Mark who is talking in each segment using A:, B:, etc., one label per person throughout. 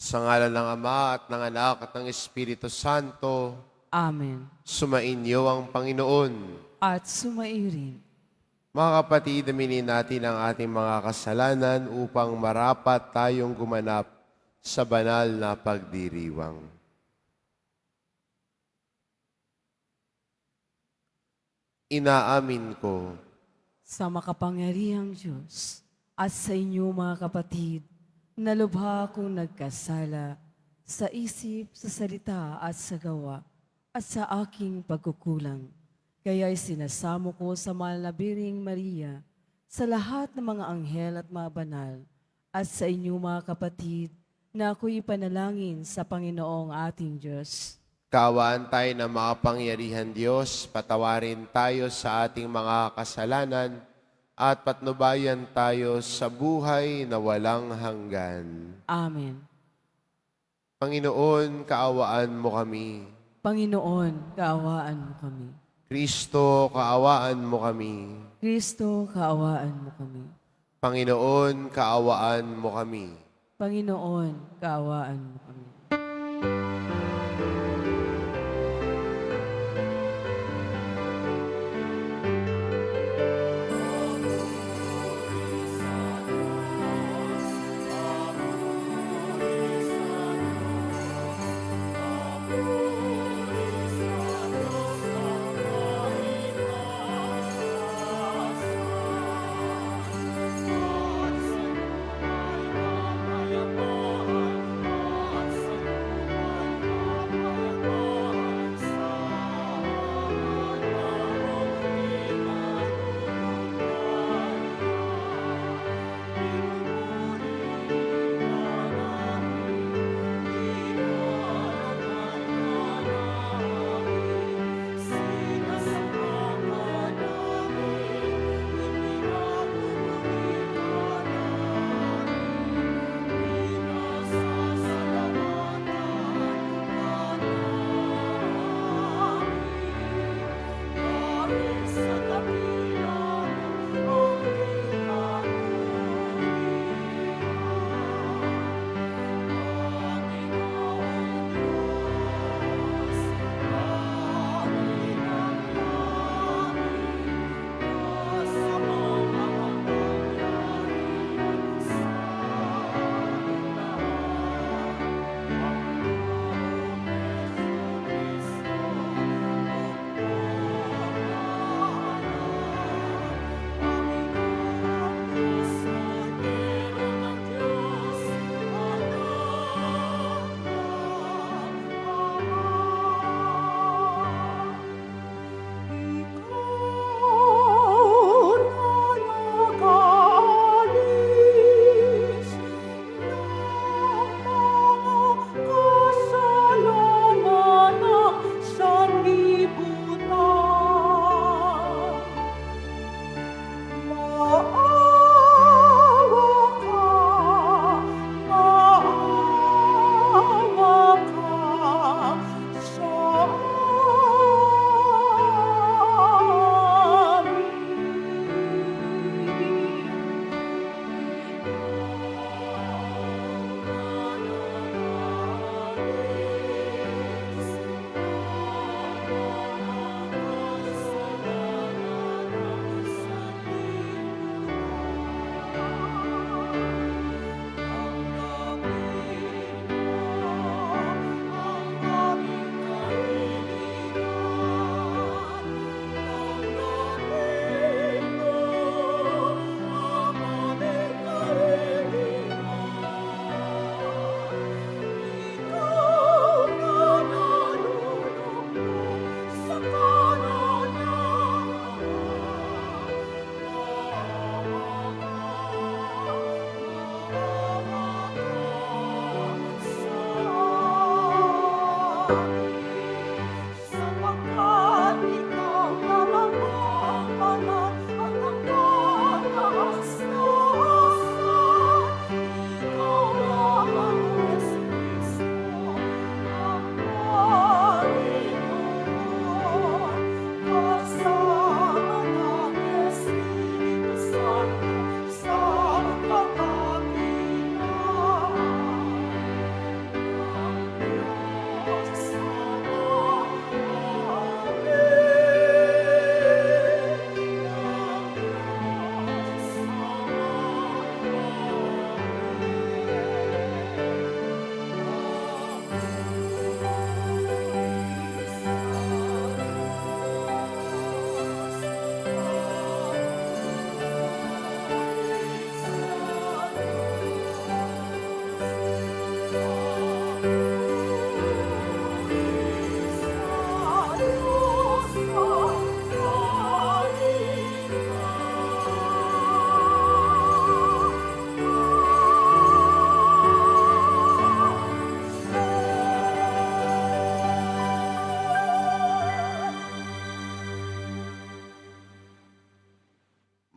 A: Sa ngalan ng Ama at ng Anak at ng Espiritu Santo,
B: Amen.
A: sumainyo ang Panginoon.
B: At sumairin.
A: Mga kapatid, aminin natin ang ating mga kasalanan upang marapat tayong gumanap sa banal na pagdiriwang. Inaamin ko
B: Sa makapangyarihang Diyos at sa inyo mga kapatid, na lubha akong nagkasala sa isip, sa salita at sa gawa at sa aking pagkukulang. Kaya'y sinasamo ko sa mahal na Biring Maria, sa lahat ng mga anghel at mga banal, at sa inyo mga kapatid, na ako'y panalangin sa Panginoong ating Diyos.
A: kaawaan tayo ng makapangyarihan Diyos, patawarin tayo sa ating mga kasalanan at patnubayan tayo sa buhay na walang hanggan.
B: Amen.
A: Panginoon, kaawaan mo kami.
B: Panginoon, kaawaan mo kami.
A: Kristo, kaawaan mo kami.
B: Kristo, kaawaan mo kami.
A: Panginoon, kaawaan mo kami.
B: Panginoon, kaawaan mo kami.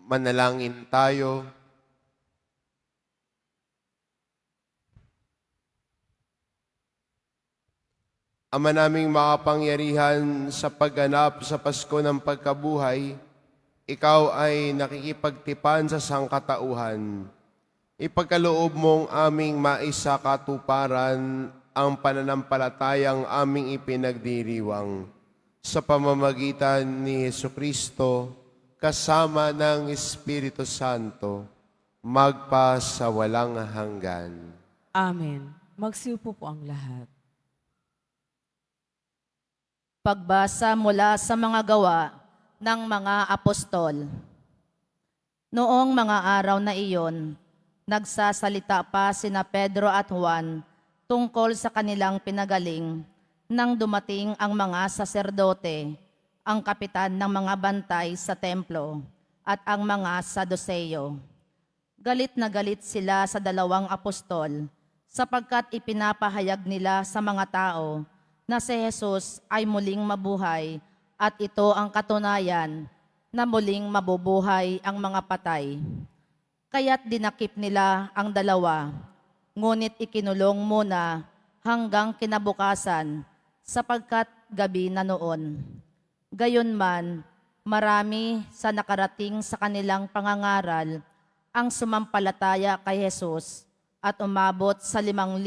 A: Manalangin tayo. Ama naming makapangyarihan, sa pagganap sa Pasko ng pagkabuhay, ikaw ay nakikipagtipan sa sangkatauhan. Ipagkaloob mong aming maisakatuparan ang pananampalatayang aming ipinagdiriwang sa pamamagitan ni Jesucristo kasama ng Espiritu Santo, magpa sa walang hanggan.
B: Amen. Magsiupo po ang lahat.
C: Pagbasa mula sa mga gawa ng mga apostol. Noong mga araw na iyon, nagsasalita pa sina Pedro at Juan tungkol sa kanilang pinagaling nang dumating ang mga saserdote, ang kapitan ng mga bantay sa templo at ang mga Saduseyo. Galit na galit sila sa dalawang apostol sapagkat ipinapahayag nila sa mga tao na si Jesus ay muling mabuhay at ito ang katunayan na muling mabubuhay ang mga patay. Kaya't dinakip nila ang dalawa, ngunit ikinulong muna hanggang kinabukasan sapagkat gabi na noon. Gayunman, marami sa nakarating sa kanilang pangangaral ang sumampalataya kay Jesus at umabot sa 5,000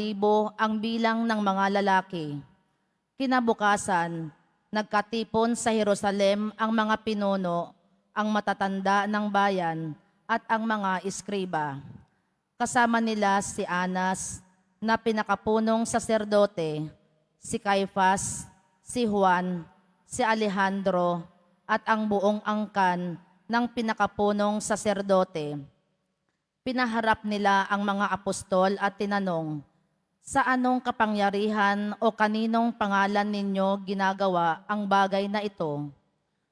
C: ang bilang ng mga lalaki. Kinabukasan, nagkatipon sa Jerusalem ang mga pinuno, ang matatanda ng bayan at ang mga eskriba. Kasama nila si Anas na pinakapunong saserdote, si Caifás, si Juan, si Alejandro at ang buong angkan ng pinakapunong saserdote. Pinaharap nila ang mga apostol at tinanong, "Sa anong kapangyarihan o kaninong pangalan ninyo ginagawa ang bagay na ito?"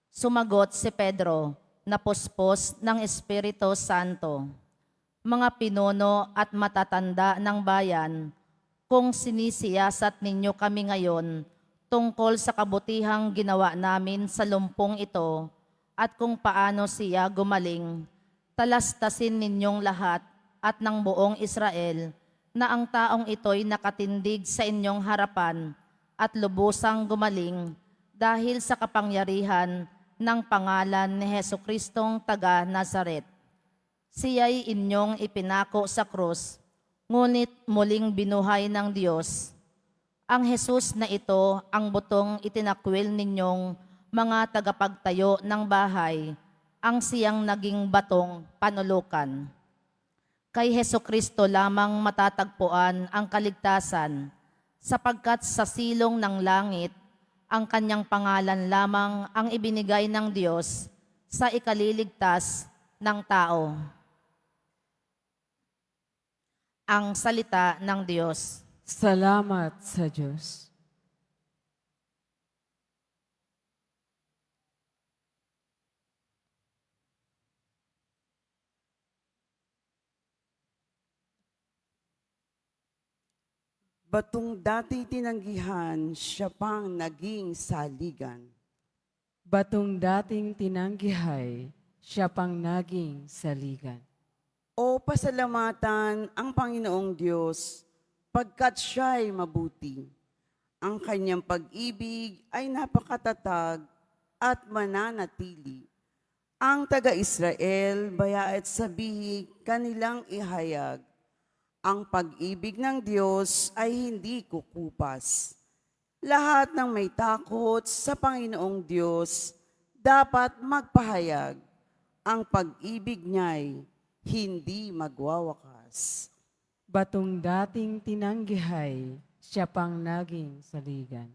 C: Sumagot si Pedro, na puspos ng Espiritu Santo, "Mga pinuno at matatanda ng bayan, kung sinisiyasat ninyo kami ngayon tungkol sa kabutihang ginawa namin sa lumpong ito at kung paano siya gumaling, talastasin ninyong lahat at ng buong Israel na ang taong ito'y nakatindig sa inyong harapan at lubusang gumaling dahil sa kapangyarihan ng pangalan ni Jesucristong taga Nazaret. Siya'y inyong ipinako sa krus, ngunit muling binuhay ng Diyos. Ang Jesus na ito ang butong itinakwil ninyong mga tagapagtayo ng bahay, ang siyang naging batong panulukan. Kay Jesucristo lamang matatagpuan ang kaligtasan, sapagkat sa silong ng langit, ang kanyang pangalan lamang ang ibinigay ng Diyos sa ikaliligtas ng tao. Ang salita ng Diyos.
B: Salamat sa Diyos.
D: Batong dati tinanggihan, siya pang naging saligan.
B: Batong dating tinanggihay, siya pang naging saligan.
D: O pasalamatan ang Panginoong Diyos, pagkat siya'y mabuti. Ang kanyang pag-ibig ay napakatatag at mananatili. Ang taga-Israel, baya't sabihin kanilang ihayag, ang pag-ibig ng Diyos ay hindi kukupas. Lahat ng may takot sa Panginoong Diyos dapat magpahayag. Ang pag-ibig niya'y hindi magwawakas.
B: Batong dating tinanggihay, siya pang naging saligan.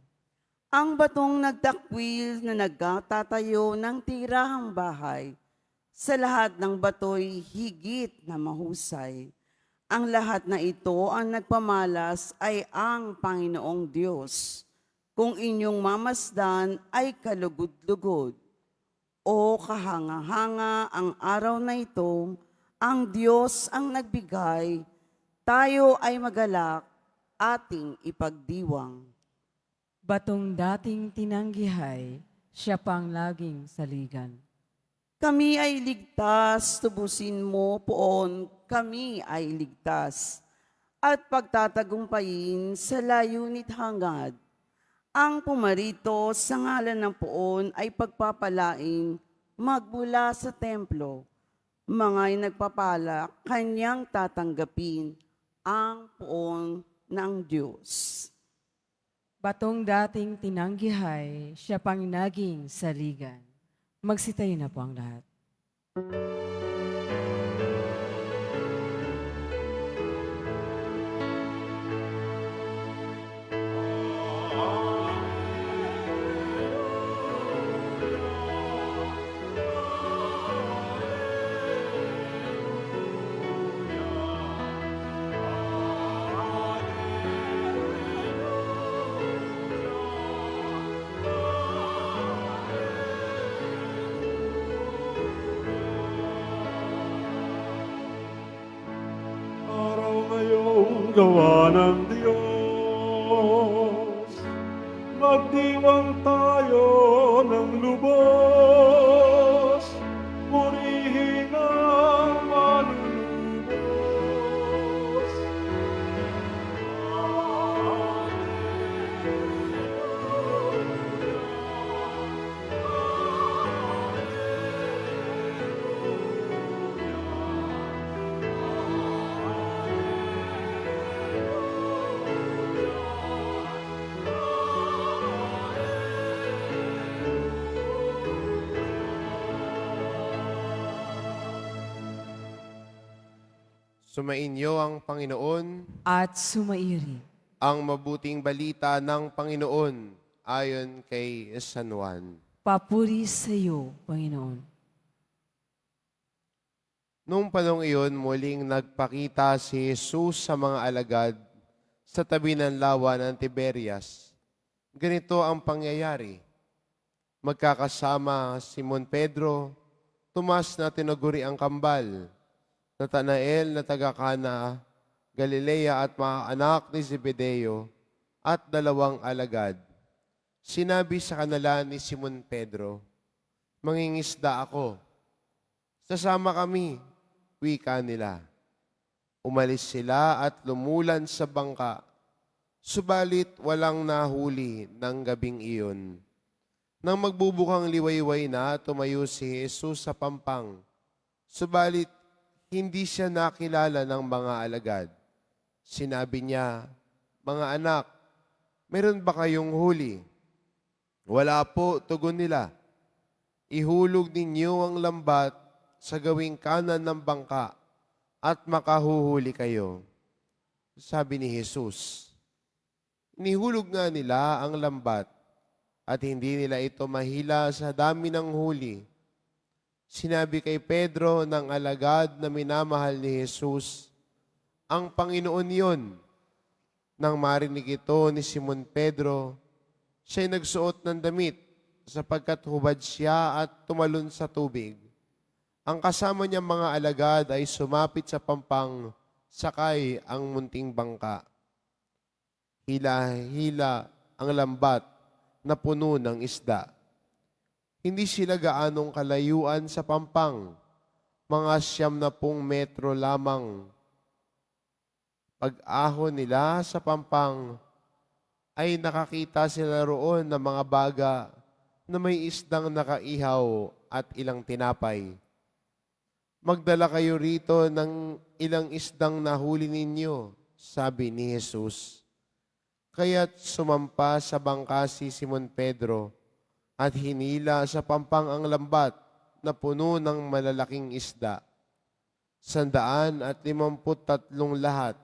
D: Ang batong nagtakwil na nagtatayo ng tirahang bahay, sa lahat ng bato'y higit na mahusay. Ang lahat na ito ang nagpamalas ay ang Panginoong Diyos. Kung inyong mamasdan ay kalugod-lugod. O kahanga-hanga ang araw na ito, ang Diyos ang nagbigay, tayo ay magalak, ating ipagdiwang.
B: Batong dating tinanggihay, siya pang laging saligan.
D: Kami ay ligtas, tubusin mo, poon, kami ay ligtas. At pagtatagumpayin sa layunit hangad. Ang pumarito sa ngalan ng poon ay pagpapalain magmula sa templo. Manga'y nagpapala, kanyang tatanggapin ang poon ng Diyos.
B: Batong dating tinanggihay, siya pang naging saligan. Magsitayo na po ang lahat.
E: Araw ngayong gawa ng Diyos, magdiwang tayo ng lubos, purihin ang manunubos.
A: Sumainyo ang Panginoon,
B: At sumairi.
A: ang mabuting balita ng Panginoon ayon kay San Juan.
B: Papuri sa iyo, Panginoon.
A: Noong panong iyon, muling nagpakita si Jesus sa mga alagad sa tabi ng lawa ng Tiberias. Ganito ang pangyayari. Magkakasama Simon Pedro, Tomas na tinaguri ang kambal, Natanael na taga-Kana, Galilea at mga anak ni Zebedeo at 2 alagad. Sinabi sa kanila ni Simon Pedro, "Mangingisda ako." "Sasama kami," wika nila. Umalis sila at lumulan sa bangka, subalit walang nahuli ng gabing iyon. Nang magbubukang liwayway na, tumayo si Jesus sa pampang, subalit hindi siya nakilala ng mga alagad. Sinabi niya, "Mga anak, meron ba kayong huli?" "Wala po," tugon nila. "Ihulog ninyo ang lambat sa gawing kanan ng bangka at makahuhuli kayo." Sabi ni Jesus. Inihulog nga nila ang lambat at hindi nila ito mahila sa dami ng huli. Sinabi kay Pedro ng alagad na minamahal ni Jesus, "Ang Panginoon yon." Nang marinig ito ni Simon Pedro, siya'y nagsuot ng damit sapagkat hubad siya at tumalon sa tubig. Ang kasama niyang mga alagad ay sumapit sa pampang, sakay ang munting bangka. Hila-hila ang lambat na puno ng isda. Hindi sila gaanong kalayuan sa pampang, mga 90 metro lamang. Pag-ahon nila sa pampang, ay nakakita sila roon ng mga baga na may isdang nakaihaw at ilang tinapay. "Magdala kayo rito ng ilang isdang nahuli ninyo," sabi ni Jesus. Kaya't sumampa sa bangka si Simon Pedro at hinila sa pampang ang lambat na puno ng malalaking isda. 153 lahat.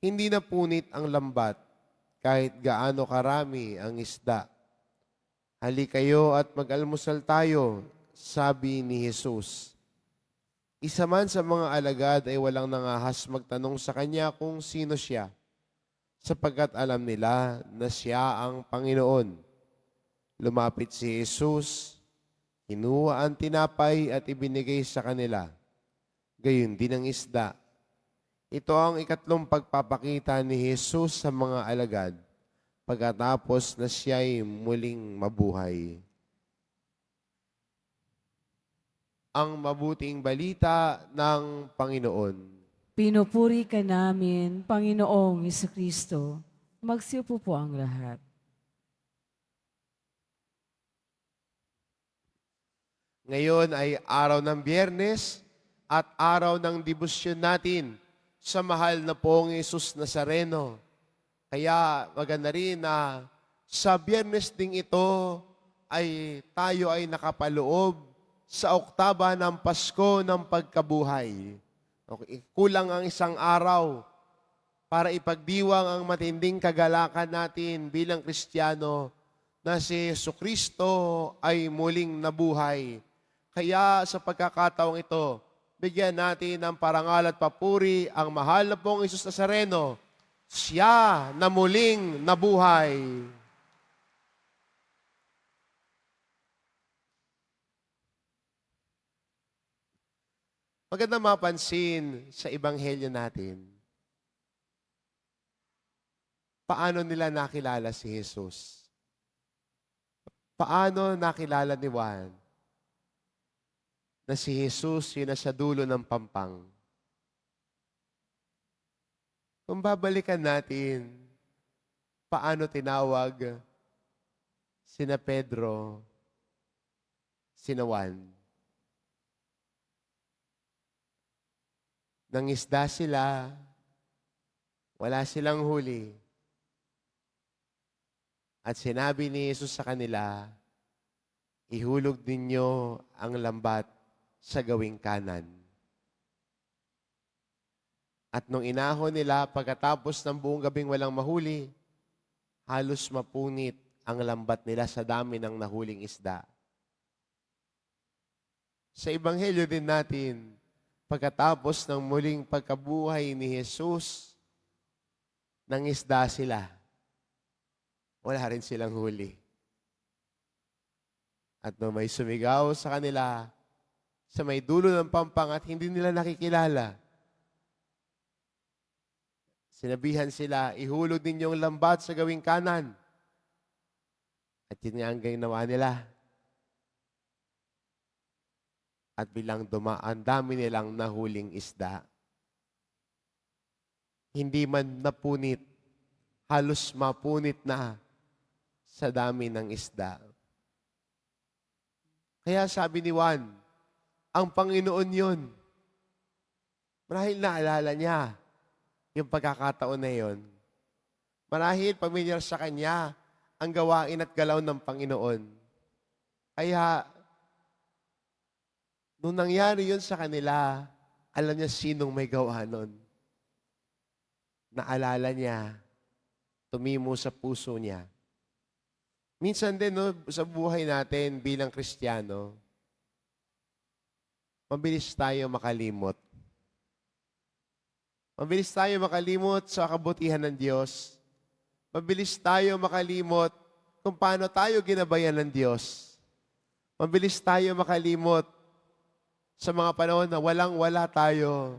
A: Hindi napunit ang lambat kahit gaano karami ang isda. "Halika kayo at mag-almusal tayo," sabi ni Jesus. Isa man sa mga alagad ay walang nangahas magtanong sa kanya kung sino siya, sapagkat alam nila na siya ang Panginoon. Lumapit si Jesus, kinuha ang tinapay at ibinigay sa kanila. Gayon din ang isda. Ito ang ikatlong pagpapakita ni Jesus sa mga alagad, pagkatapos na siya'y muling mabuhay. ang mabuting balita ng Panginoon.
B: Pinupuri ka namin, Panginoong Kristo. Magsiupo po ang lahat.
A: Ngayon ay araw ng Biyernes at araw ng debosyon natin sa mahal na pong Jesus Nazareno. Kaya maganda rin na sa Biyernes ding ito ay tayo ay nakapaloob sa oktaba ng Pasko ng Pagkabuhay. Okay, kulang ang isang araw para ipagdiwang ang matinding kagalakan natin bilang Kristiyano na si Jesucristo ay muling nabuhay. Kaya sa pagkakataong ito, bigyan natin ng parangal at papuri ang mahal na pong Jesus Nazareno, siya na muling nabuhay. Maganda mapansin sa Ebanghelyo natin, paano nila nakilala si Jesus? Paano nakilala ni Juan na si Jesus yun na sa dulo ng pampang? Kung babalikan natin, paano tinawag sina Pedro, sina Juan? Nangisda sila, wala silang huli. At sinabi ni Jesus sa kanila, ihulog ninyo ang lambat sa gawing kanan. At nung inahon nila, pagkatapos ng buong gabing walang mahuli, halos mapunit ang lambat nila sa dami ng nahuling isda. Sa Ebanghelyo din natin, pagkatapos ng muling pagkabuhay ni Jesus, nangisda sila. Wala rin silang huli. At nung may sumigaw sa kanila, sa may dulo ng pampang at hindi nila nakikilala, sinabihan sila, ihulog ninyong lambat sa gawing kanan. At yun nga ang ginawa nila. At bilang dumaan, dami nilang nahuling isda. Hindi man napunit, halos mapunit na sa dami ng isda. Kaya sabi ni Juan, ang Panginoon yun. Marahil naalala niya yung pagkakataon na yun. Marahil pamilyar sa kanya ang gawain at galaw ng Panginoon. Kaya, nung nangyari yun sa kanila, alam niya sinong may gawa nun. Naalala niya, tumimo sa puso niya. Minsan din, no, sa buhay natin bilang Kristiyano, mabilis tayo makalimot. Mabilis tayo makalimot sa kabutihan ng Diyos. Mabilis tayo makalimot kung paano tayo ginabayan ng Diyos. Mabilis tayo makalimot sa mga panahon na walang-wala tayo.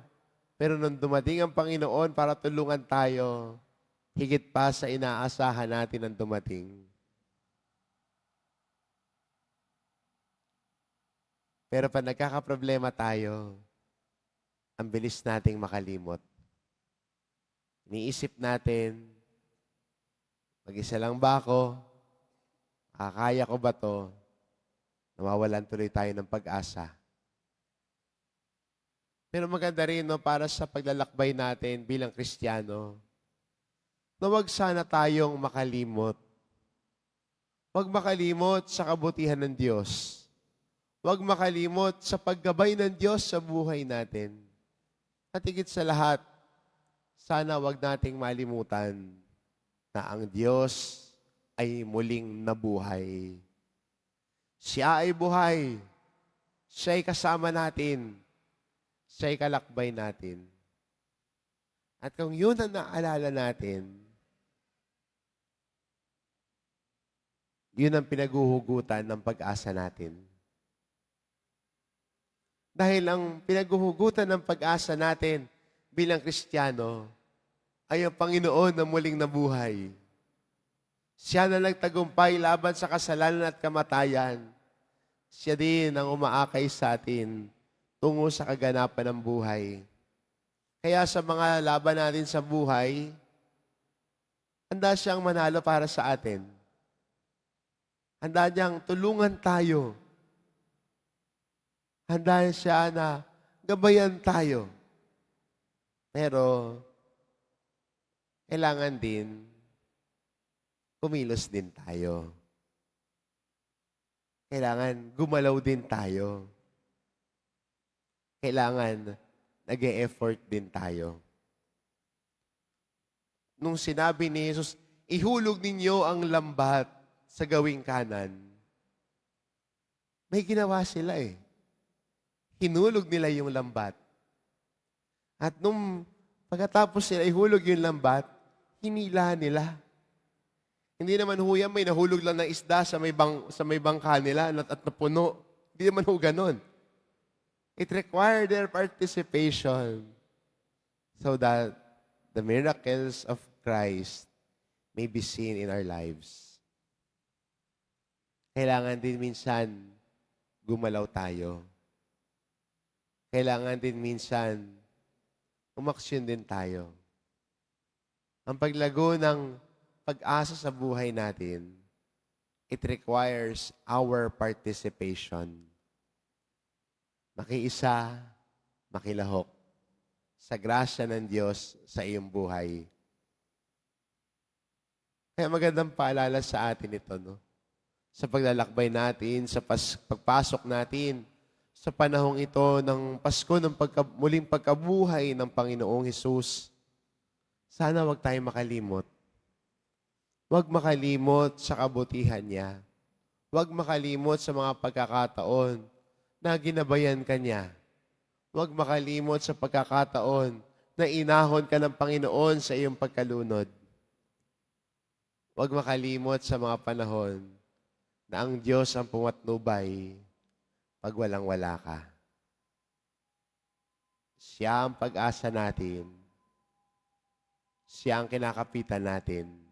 A: Pero nung dumating ang Panginoon para tulungan tayo, higit pa sa inaasahan natin ang dumating. Pero pag nagkakaproblema tayo, ang bilis nating makalimot. Iniisip natin, mag-isa lang ba ako? Kaya ko ba to? Nawawalan tuloy tayo ng pag-asa. Pero maganda rin, no, para sa paglalakbay natin bilang Kristiyano, na wag sana tayong makalimot. Wag makalimot sa kabutihan ng Diyos. Wag makalimot sa paggabay ng Diyos sa buhay natin. At higit sa lahat, sana wag nating malimutan na ang Diyos ay muling nabuhay. Siya ay buhay. Siya ay kasama natin. Siya ay kalakbay natin. At kung yun ang naalala natin, yun ang pinaguhugutan ng pag-asa natin. Dahil ang pinaguhugutan ng pag-asa natin bilang Kristiyano ay ang Panginoon na muling nabuhay. Siya na nagtagumpay laban sa kasalanan at kamatayan. Siya din ang umaakay sa atin tungo sa kaganapan ng buhay. Kaya sa mga laban natin sa buhay, handa siyang manalo para sa atin. Handa niyang tulungan tayo. Handa siya na gabayan tayo. Pero, kailangan din, kumilos din tayo. Kailangan gumalaw din tayo. Kailangan nag-e-effort din tayo. Nung sinabi ni Jesus, ihulog ninyo ang lambat sa gawing kanan, may ginawa sila eh. Hinulog nila yung lambat. At nung pagkatapos sila ihulog yung lambat, hinila nila. Hindi naman ho yan, may nahulog lang ng isda sa may bangka nila at napuno. Hindi naman ho ganun. It required their participation so that the miracles of Christ may be seen in our lives. Kailangan din minsan gumalaw tayo. Kailangan din minsan umaksyon din tayo. Ang paglago ng pag-asa sa buhay natin, it requires our participation. Makiisa, makilahok sa grasya ng Diyos sa iyong buhay. Kaya magandang paalala sa atin ito, no? Sa paglalakbay natin, sa pagpasok natin, sa panahong ito ng Pasko, ng muling pagkabuhay ng Panginoong Hesus. Sana wag tayong makalimot. Huwag makalimot sa kabutihan niya. Huwag makalimot sa mga pagkakataon na ginabayan ka niya. Huwag makalimot sa pagkakataon na inahon ka ng Panginoon sa iyong pagkalunod. Huwag makalimot sa mga panahon na ang Diyos ang pumatnubay pag walang-wala ka. Siya ang pag-asa natin. Siya ang kinakapitan natin.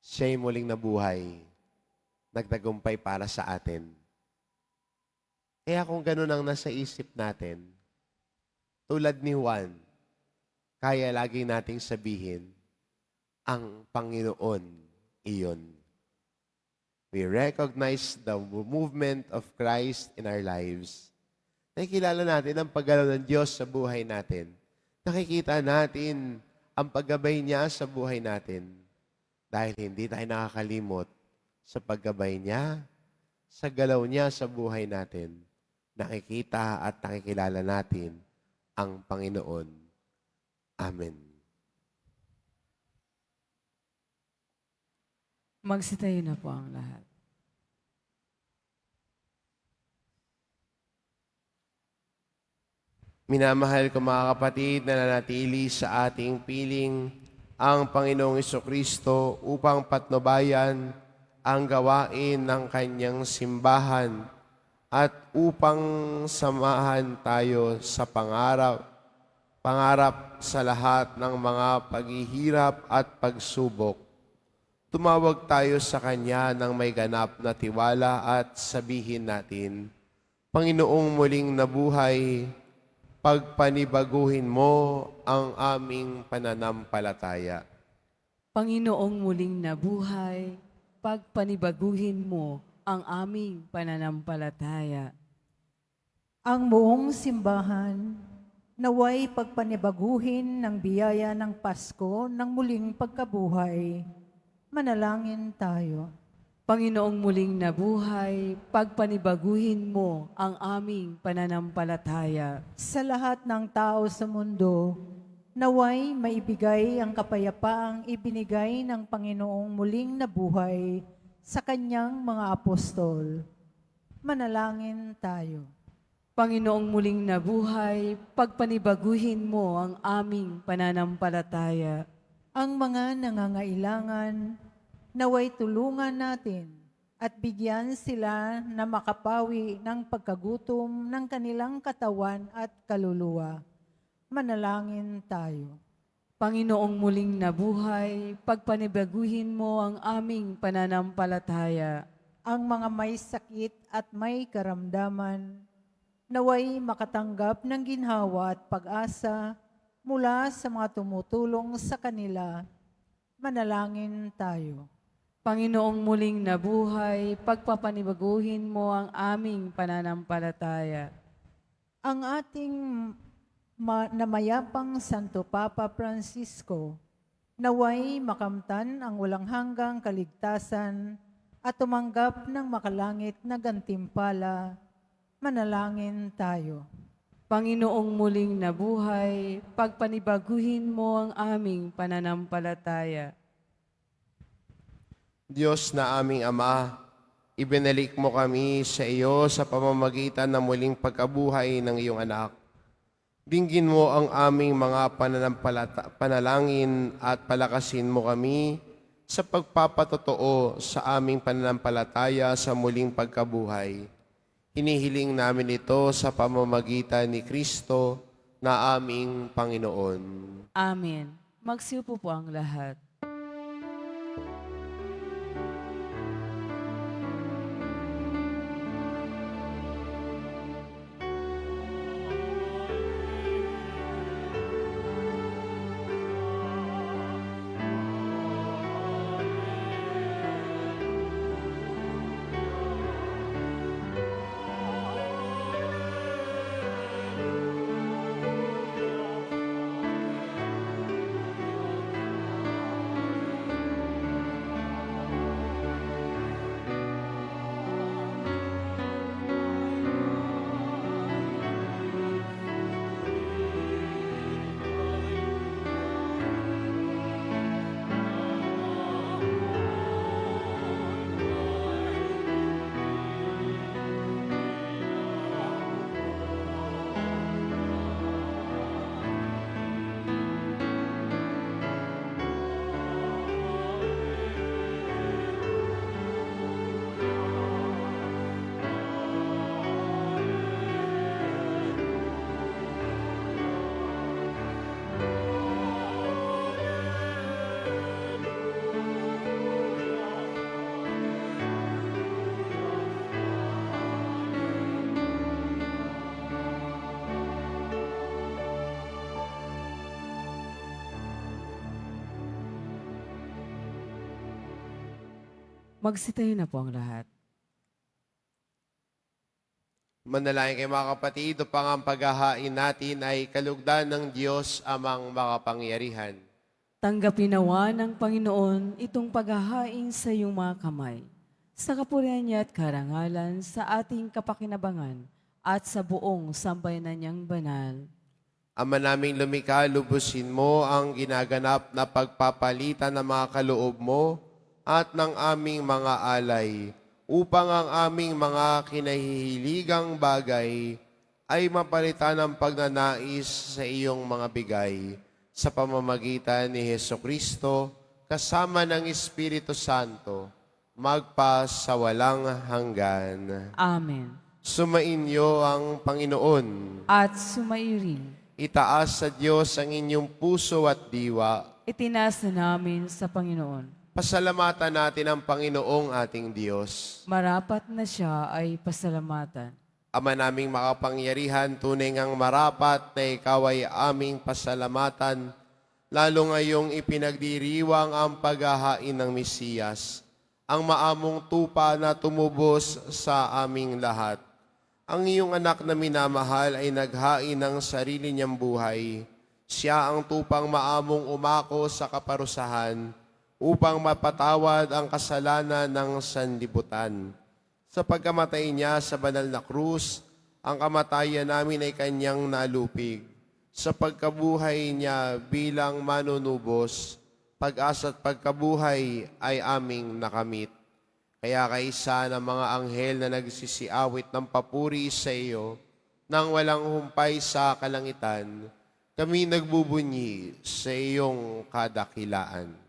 A: Siya'y muling nabuhay, nagtagumpay para sa atin. Kaya kung ganun ang nasa isip natin, tulad ni Juan, kaya lagi nating sabihin, ang Panginoon iyon. We recognize the movement of Christ in our lives. Nakikilala natin ang paggalaw ng Diyos sa buhay natin. Nakikita natin ang paggabay niya sa buhay natin. Dahil hindi tayo nakakalimot sa paggabay niya, sa galaw niya sa buhay natin. Nakikita at nakikilala natin ang Panginoon. Amen.
B: Magsitayo na po ang lahat.
A: Minamahal ko mga kapatid na nanatili sa ating piling ang Panginoong Jesucristo upang patnubayan ang gawain ng kanyang simbahan at upang samahan tayo sa pangarap sa lahat ng mga paghihirap at pagsubok. Tumawag tayo sa Kanya ng may ganap na tiwala at sabihin natin, Panginoong muling nabuhay, pagpanibaguhin mo ang aming pananampalataya.
B: Panginoong muling nabuhay, pagpanibaguhin mo ang aming pananampalataya.
F: Ang buong simbahan naway pagpanibaguhin ng biyaya ng Pasko ng muling pagkabuhay. Manalangin tayo.
B: Panginoong muling nabuhay, pagpanibaguhin mo ang aming pananampalataya.
F: Sa lahat ng tao sa mundo, naway maibigay ang kapayapaang ibinigay ng Panginoong muling nabuhay sa kanyang mga apostol. Manalangin tayo.
B: Panginoong muling nabuhay, pagpanibaguhin mo ang aming pananampalataya.
F: Ang mga nangangailangan, naway tulungan natin at bigyan sila na makapawi ng pagkagutom ng kanilang katawan at kaluluwa. Manalangin tayo.
B: Panginoong muling nabuhay, pagpanibaguhin mo ang aming pananampalataya.
F: ang mga may sakit at may karamdaman, naway makatanggap ng ginhawa at pag-asa mula sa mga tumutulong sa kanila. Manalangin tayo.
B: Panginoong muling nabuhay, pagpapanibaguhin mo ang aming pananampalataya.
F: Ang ating namayapang Santo Papa Francisco, naway makamtan ang walang hanggang kaligtasan at tumanggap ng makalangit na gantimpala. Manalangin tayo.
B: Panginoong muling nabuhay, pagpanibaguhin mo ang aming pananampalataya.
A: Diyos na aming Ama, ibinalik mo kami sa iyo sa pamamagitan ng muling pagkabuhay ng iyong anak. Dinggin mo ang aming mga panalangin at palakasin mo kami sa pagpapatotoo sa aming pananampalataya sa muling pagkabuhay. Hinihiling namin ito sa pamamagitan ni Kristo na aming Panginoon.
B: Amen. Magsiupo po ang lahat. Magsitayo na po ang lahat.
A: Manalangin kayo mga kapatid, upang ang paghahain natin ay kalugdan ng Diyos amang makapangyarihan.
B: Tanggapin nawa ng Panginoon itong paghahain sa iyong mga kamay, sa kapurihan niya at karangalan sa ating kapakinabangan at sa buong sambayanan niyang banal.
A: Ama naming lumikha, lubusin mo ang ginaganap na pagpapalitan ng mga kaloob mo at ng aming mga alay, upang ang aming mga kinahihiligang bagay ay mapalitan ng pagnanais sa iyong mga bigay, sa pamamagitan ni Hesukristo, kasama ng Espiritu Santo, magpa sa walang hanggan.
B: Amen.
A: Sumainyo ang Panginoon.
B: At sumairin,
A: Itaas sa Diyos ang inyong puso at diwa.
B: itinaas na namin sa Panginoon.
A: Pasalamatan natin ang Panginoong ating Diyos.
B: Marapat na siya ay pasalamatan.
A: Ama naming makapangyarihan, tunay ngang marapat na ikaw ay aming pasalamatan, lalo ngayong ipinagdiriwang ang paghahain ng Mesiyas, ang maamong tupa na tumubos sa aming lahat. Ang iyong anak na minamahal ay naghain ng sarili niyang buhay. Siya ang tupang maamong umako sa kaparusahan upang mapatawad ang kasalanan ng sanlibutan. Sa pagkamatay niya sa banal na krus, ang kamatayan namin ay kanyang nalupig. Sa pagkabuhay niya bilang manunubos, pag-asa at pagkabuhay ay aming nakamit. Kaya kaisa ng mga anghel na nagsisiawit ng papuri sa iyo, nang walang humpay sa kalangitan, kami nagbubunyi sa iyong kadakilaan.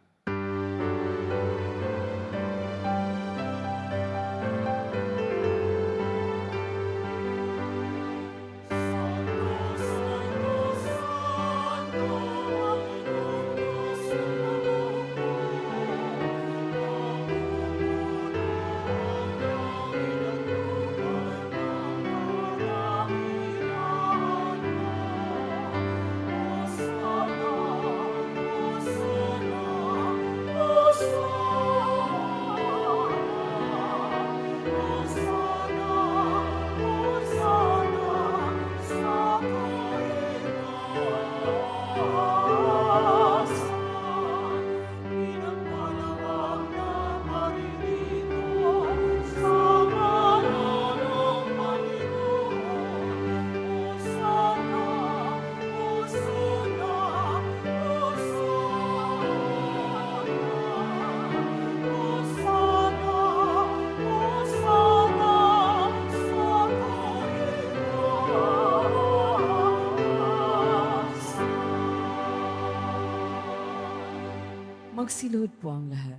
B: Magsilod po ang lahat.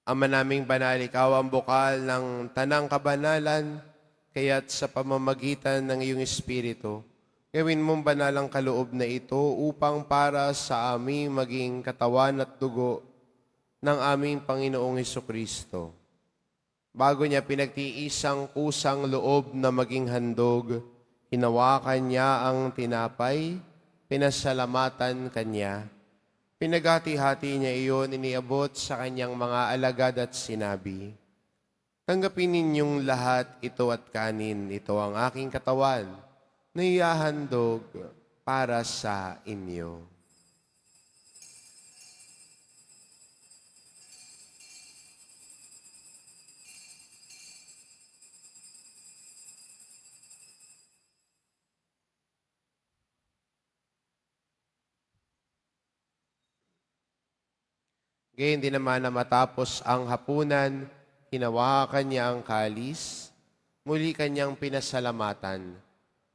A: Ama naming banal, ikaw ang bukal ng tanang kabanalan, kaya't sa pamamagitan ng iyong Espiritu, gawin mong banalang kaloob na ito upang para sa aming maging katawan at dugo ng aming Panginoong Hesukristo. Bago niya pinagtiisang kusang loob na maging handog, hinawakan niya ang tinapay, pinasalamatan kanya. Pinaghati-hati niya iyon, iniabot sa kanyang mga alagad at sinabi, "Tanggapin ninyong lahat ito at kanin, ito ang aking katawan na ihahandog para sa inyo." Gayon din naman na matapos ang hapunan, hinawakan niya ang kalis, muli kanyang pinasalamatan.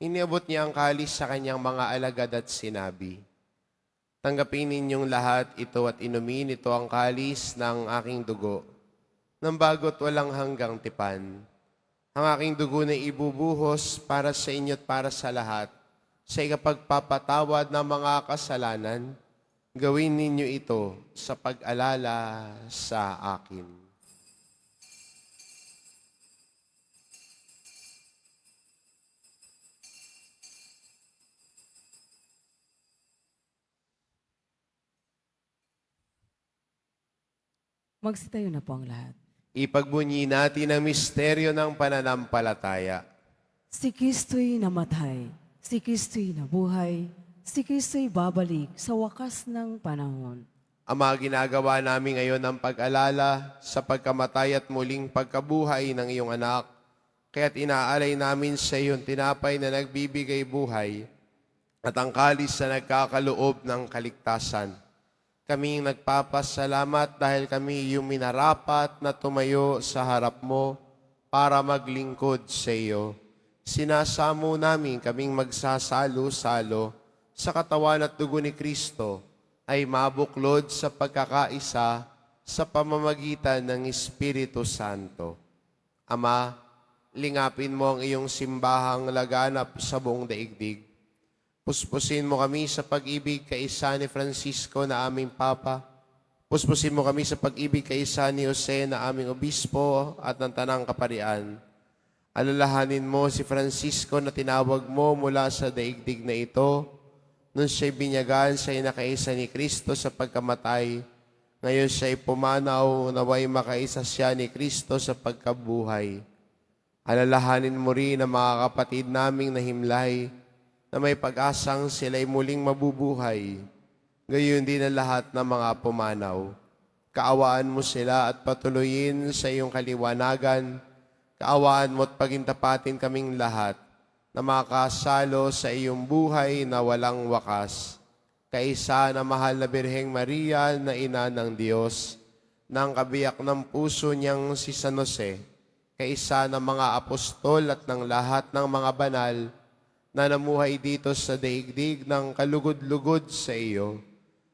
A: Iniabot niya ang kalis sa kanyang mga alagad at sinabi, "Tanggapin ninyong lahat ito at inumin ito ang kalis ng aking dugo, ng bago't walang hanggang tipan. Ang aking dugo na ibubuhos para sa inyo at para sa lahat, sa ikapagpapatawad ng mga kasalanan. Gawin ninyo ito sa pag-alala sa akin."
B: Magsitayo na po ang lahat.
A: Ipagbunyi natin ang misteryo ng pananampalataya.
B: Si Kristo'y namatay, si Kristo'y nabuhay, si Kristo'y babalik sa wakas ng panahon.
A: Ama, ginagawa namin ngayon ang pag-alala sa pagkamatay at muling pagkabuhay ng iyong anak, kaya't inaalay namin sa iyong tinapay na nagbibigay buhay at ang kalis na nagkakaloob ng kaligtasan. Kaming nagpapasalamat dahil kami iyong minarapat na tumayo sa harap mo para maglingkod sa iyo. Sinasamo namin kaming magsasalo-salo sa katawan at dugo ni Kristo ay mabuklod sa pagkakaisa sa pamamagitan ng Espiritu Santo. Ama, lingapin mo ang iyong simbahang laganap sa buong daigdig. Puspusin mo kami sa pag-ibig kaisa ni Francisco na aming Papa. Puspusin mo kami sa pag-ibig kaisa ni Jose na aming Obispo at ng Tanang Kaparian. Alalahanin mo si Francisco na tinawag mo mula sa daigdig na ito nung siya'y binyagan sa inakaisa ni Kristo sa pagkamatay. Ngayon siya'y pumanaw, naway makaisa siya ni Kristo sa pagkabuhay. Alalahanin mo rin ang mga kapatid naming nahimlay na may pag-asang sila'y muling mabubuhay. Gayon din ang lahat ng mga pumanaw. Kaawaan mo sila at patuloyin sa iyong kaliwanagan. Kaawaan mo at pagintapatin kaming lahat na makasalo sa iyong buhay na walang wakas. Kaisa na mahal na Birheng Maria na ina ng Diyos, ng kabiyak ng puso niyang si San Jose, kaisa ng mga apostol at ng lahat ng mga banal na namuhay dito sa daigdig ng kalugod-lugod sa iyo,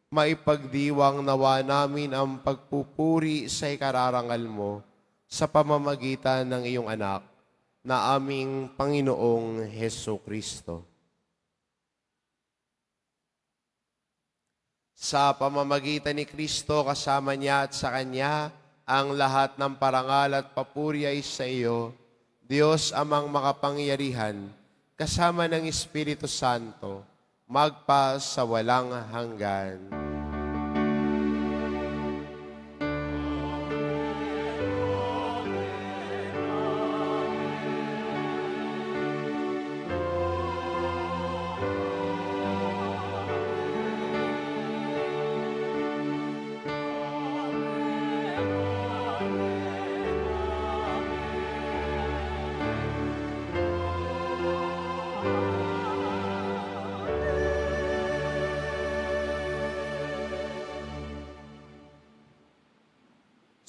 A: maipagdiwang nawa namin ang pagpupuri sa ikararangal mo sa pamamagitan ng iyong anak na aming Panginoong Hesukristo. Sa pamamagitan ni Kristo, kasama niya at sa Kanya, ang lahat ng parangal at papuri ay sa iyo, Diyos amang makapangyarihan, kasama ng Espiritu Santo, magpa sa walang hanggan.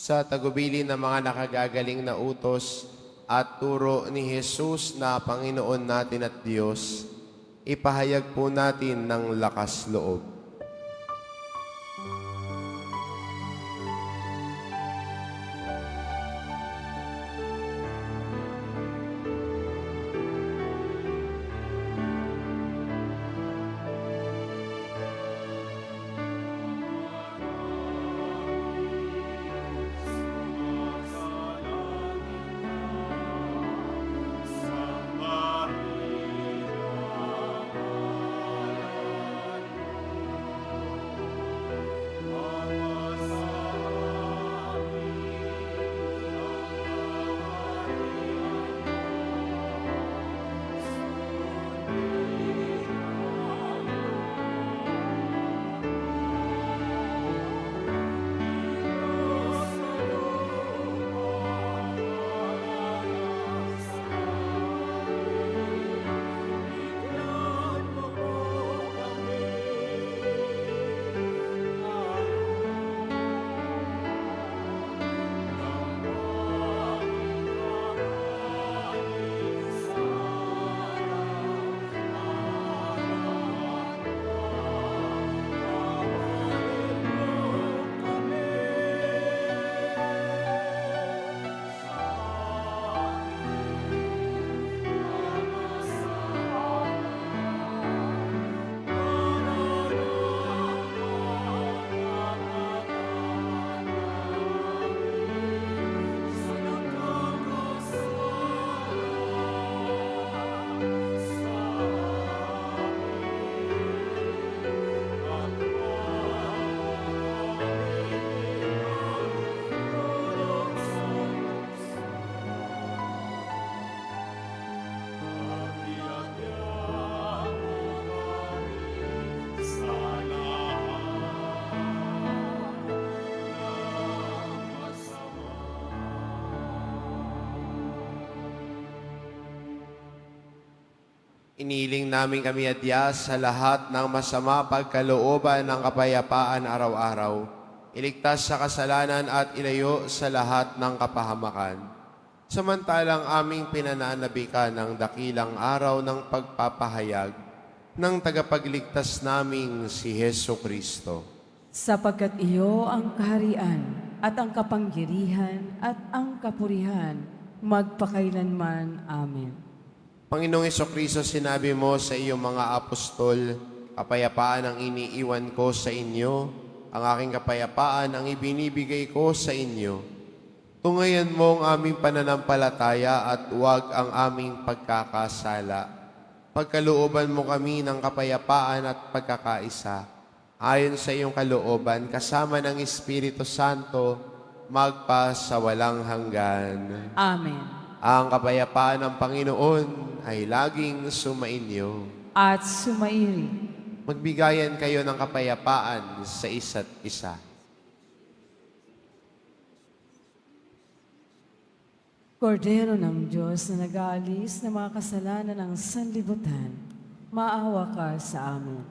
A: Sa tagubilin ng mga nakagagaling na utos at turo ni Jesus na Panginoon natin at Diyos, ipahayag po natin ng lakas loob. Iniling namin kami adya sa lahat ng masama pagkalooban ng kapayapaan araw-araw. Iligtas sa kasalanan at ilayo sa lahat ng kapahamakan. Samantalang aming pinananabikan ng dakilang araw ng pagpapahayag ng tagapagligtas naming si Heso Kristo.
B: Sapagkat iyo ang kaharian at ang kapangyarihan at ang kapurihan magpakailanman. Amen.
A: Panginoong Hesukristo, sinabi mo sa iyong mga apostol, kapayapaan ang iniiwan ko sa inyo, ang aking kapayapaan ang ibinibigay ko sa inyo. Tungayan mo ang aming pananampalataya at huwag ang aming pagkakasala. Pagkalooban mo kami ng kapayapaan at pagkakaisa, ayon sa iyong kalooban, kasama ng Espiritu Santo, magpa sa walang hanggan.
B: Amen.
A: Ang kapayapaan ng Panginoon ay laging sumainyo.
B: At sumairi.
A: Magbigayan kayo ng kapayapaan sa isa't isa.
B: Kordero ng Diyos na nag-aalis ng mga kasalanan ng sanlibutan, maawa ka sa amin.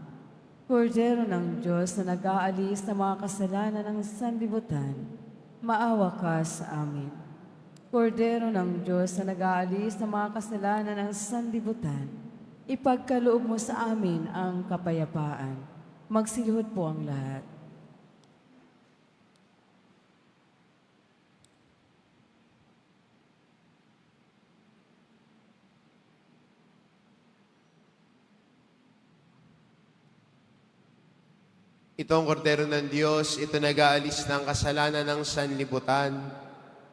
B: Kordero ng Diyos na nag-aalis ng mga kasalanan ng sanlibutan, maawa ka sa amin. Kordero ng Diyos na nag-aalis ng mga kasalanan ng sanlibutan, ipagkaloob mo sa amin ang kapayapaan. Magsiluhod po ang lahat.
A: Itong kordero ng Diyos, ito nag-aalis ng kasalanan ng sanlibutan.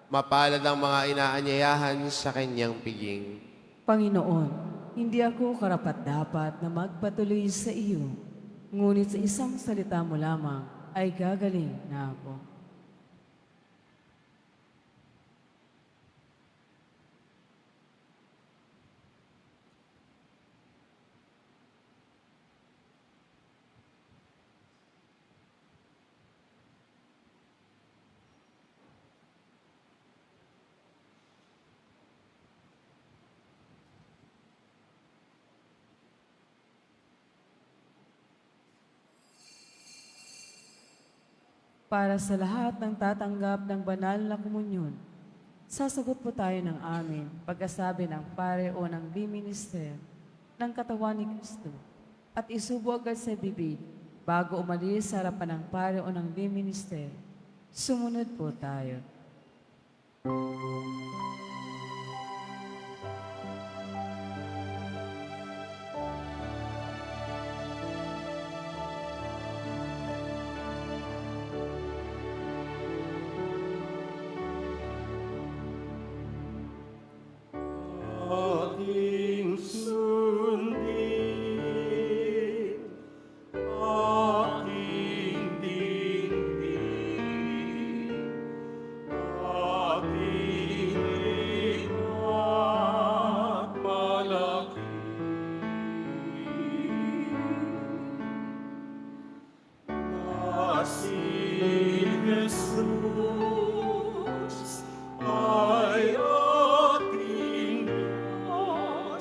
A: Mapalad ang mga inaanyayahan sa kanyang piging.
B: Panginoon, hindi ako karapat-dapat na magpatuloy sa iyo, ngunit sa isang salita mo lamang ay gagaling na ako. Para sa lahat ng tatanggap ng banal na komunyon, sasagot po tayo ng amin pagkasabi ng pare o ng biminister ng katawan ni Kristo at isubo agad sa bibig bago umalis sa harapan ng pare o ng biminister. Sumunod po tayo.
E: Ating sundin, ating dinggin, ating ingat malaki. Na si Jesus ay ating Diyos.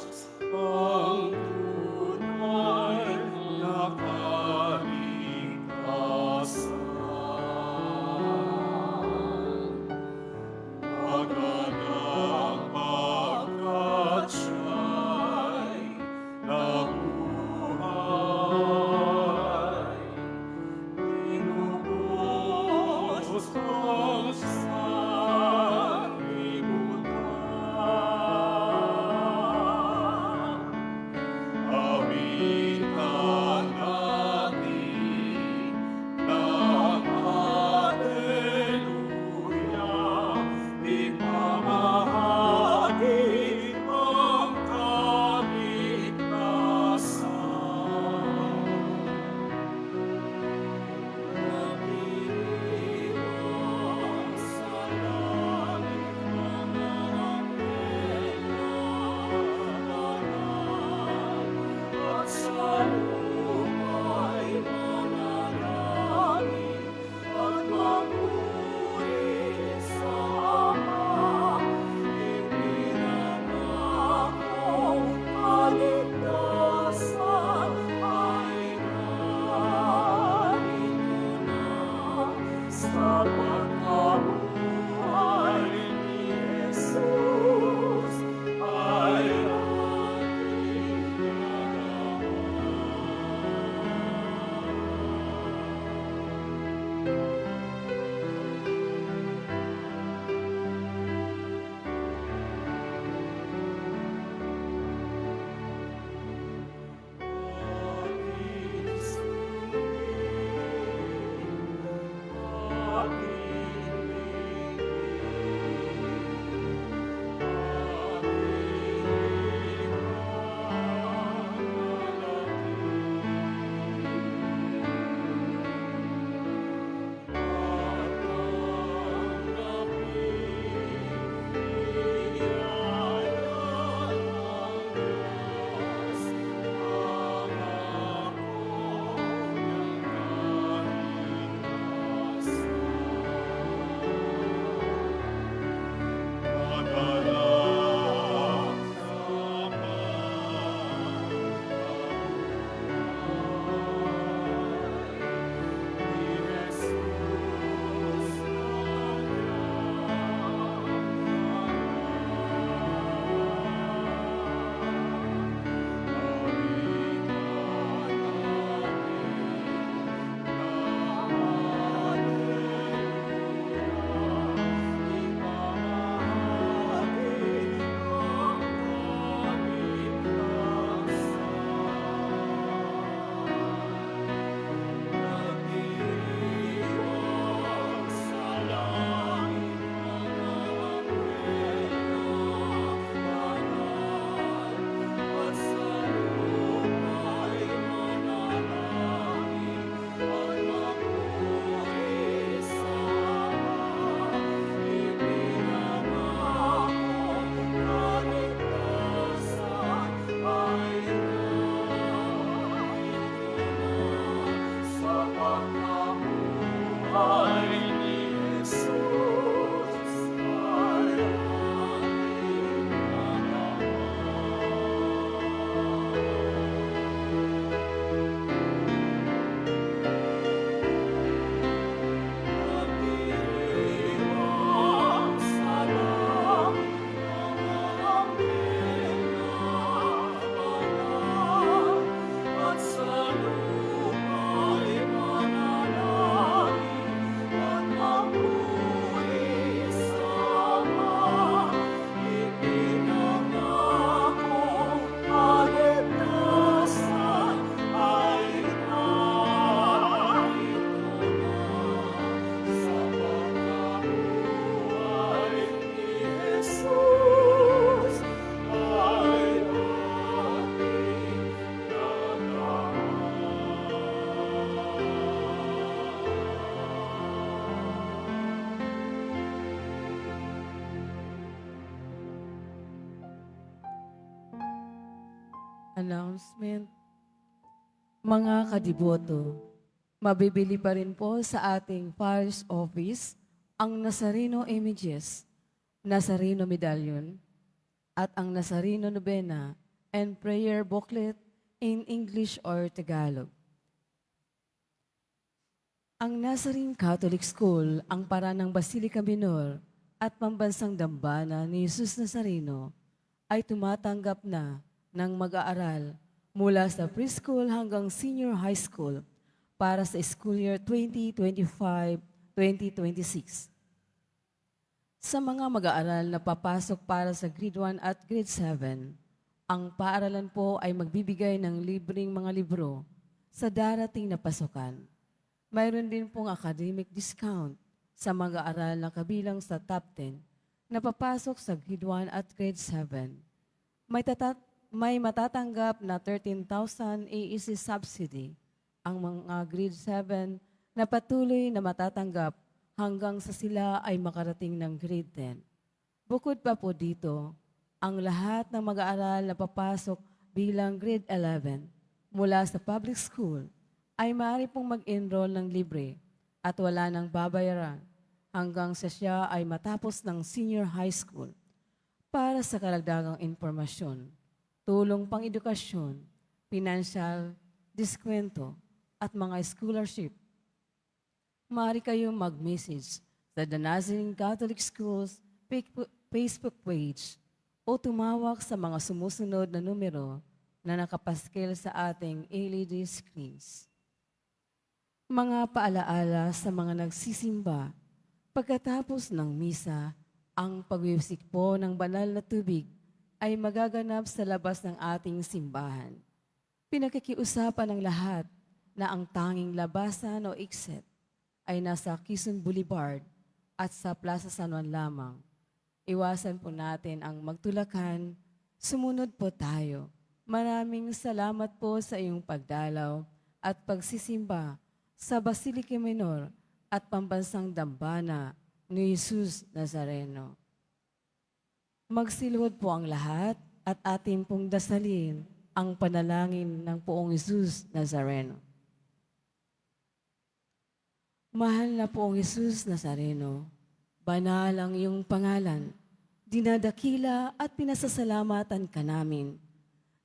B: Announcement. Mga kadiboto, mabibili pa rin po sa ating parish office ang Nazareno images, Nazareno medallion, at ang Nazareno novena and prayer booklet in English or Tagalog. Ang Nazarene Catholic School, ang paranang Basilica Minor at pambansang dambana ni Jesus Nazareno ay tumatanggap na ng mag-aaral mula sa preschool hanggang senior high school para sa school year 2025-2026. Sa mga mag-aaral na papasok para sa grade 1 at grade 7, ang paaralan po ay magbibigay ng libreng mga libro sa darating na pasukan. Mayroon din pong academic discount sa mag-aaral na kabilang sa top 10 na papasok sa grade 1 at grade 7. May matatanggap na 13,000 AEC subsidy ang mga grade 7 na patuloy na matatanggap hanggang sa sila ay makarating ng grade 10. Bukod pa po dito, ang lahat ng mag-aaral na papasok bilang grade 11 mula sa public school ay maaari pong mag-enroll ng libre at wala nang babayaran hanggang sa siya ay matapos ng senior high school. Para sa karagdagang informasyon, tulong pang-edukasyon, financial, diskwento, at mga scholarship, maaari kayong mag-message sa The Nazarene Catholic Schools Facebook page o tumawag sa mga sumusunod na numero na nakapaskil sa ating LED screens. Mga paalaala sa mga nagsisimba, pagkatapos ng misa, ang pagwiwisik po ng banal na tubig ay magaganap sa labas ng ating simbahan. Pinakikiusapan ng lahat na ang tanging labasan o exit ay nasa Quezon Boulevard at sa Plaza San Juan lamang. Iwasan po natin ang magtulakan. Sumunod po tayo. Maraming salamat po sa iyong pagdalaw at pagsisimba sa Basilica Minor at pambansang dambana ni Jesus Nazareno. Magsilhod po ang lahat at atin pong dasalin ang panalangin ng Poong Jesus Nazareno. Mahal na Poong Jesus Nazareno, banal ang iyong pangalan, dinadakila at pinasasalamatan ka namin.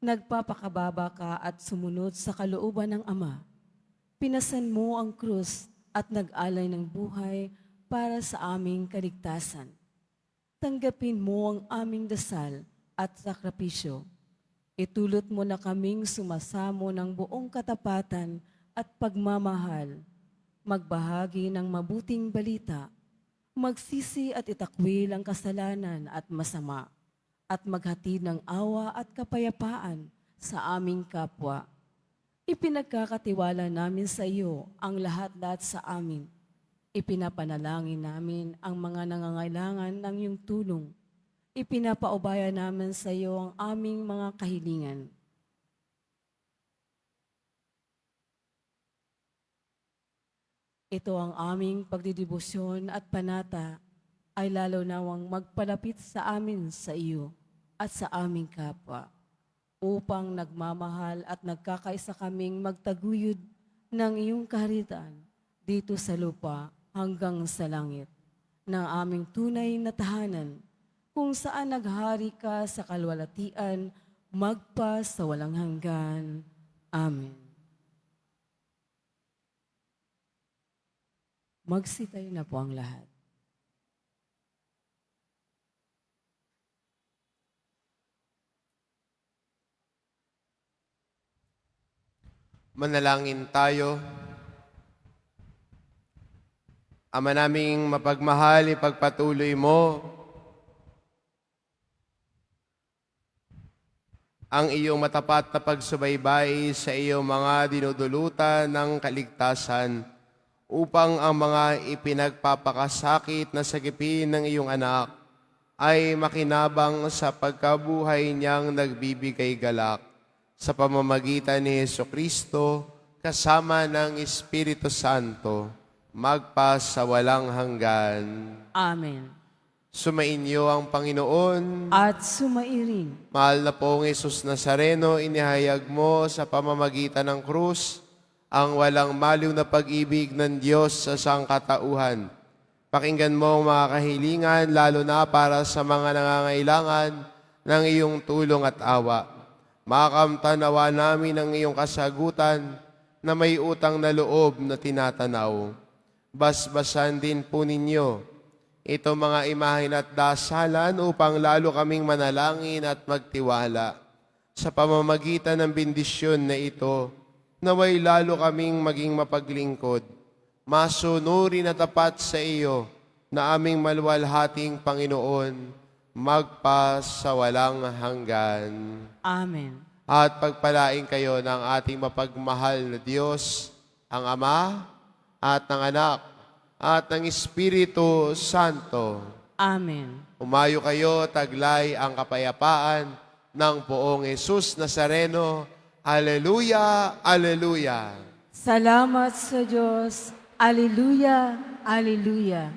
B: Nagpapakababa ka at sumunod sa kalooban ng Ama. Pinasan mo ang krus at nag-alay ng buhay para sa aming kaligtasan. Tanggapin mo ang aming dasal at sakripisyo. Itulot mo na kaming sumasamo ng buong katapatan at pagmamahal, magbahagi ng mabuting balita, magsisi at itakwil ang kasalanan at masama, at maghatid ng awa at kapayapaan sa aming kapwa. Ipinagkakatiwala namin sa iyo ang lahat-lahat sa amin. Ipinapanalangin namin ang mga nangangailangan ng iyong tulong. Ipinapaubaya namin sa iyo ang aming mga kahilingan. Ito ang aming pagdidibusyon at panata ay lalo nawang magpalapit sa amin sa iyo at sa aming kapwa upang nagmamahal at nagkakaisa kaming magtaguyod ng iyong kaharitan dito sa lupa hanggang sa langit ng aming tunay na tahanan kung saan naghari ka sa kalwalatian magpa sa walang hanggan. Amen. Magsitayo na po ang lahat.
A: Manalangin tayo. Ama naming mapagmahal, ipagpatuloy mo ang iyong matapat na pagsubaybay sa iyong mga dinudulutan ng kaligtasan upang ang mga ipinagpapakasakit na sagipin ng iyong anak ay makinabang sa pagkabuhay niyang nagbibigay galak sa pamamagitan ni Jesucristo kasama ng Espiritu Santo magpa sa walang hanggan.
B: Amen.
A: Sumainyo ang Panginoon.
B: At sumairin.
A: Mahal na pong Jesus Nazareno, inihayag mo sa pamamagitan ng krus ang walang maliw na pag-ibig ng Diyos sa sangkatauhan. Pakinggan mo ang mga kahilingan, lalo na para sa mga nangangailangan ng iyong tulong at awa. Makamtanawa namin ang iyong kasagutan na may utang na loob na tinatanaw. Basbasan din po ninyo ito mga imahin at dasalan upang lalo kaming manalangin at magtiwala. Sa pamamagitan ng bendisyon na ito, naway lalo kaming maging mapaglingkod, masunurin at tapat sa iyo na aming maluwalhating Panginoon, magpasawalang hanggan.
B: Amen.
A: At pagpalain kayo ng ating mapagmahal na Diyos, ang Ama at ng Anak at ng Espiritu Santo.
B: Amen.
A: Umayo kayo, taglay ang kapayapaan ng poong Jesus Nazareno. Aleluya, aleluya.
B: Salamat sa Diyos. Alleluia, alleluia.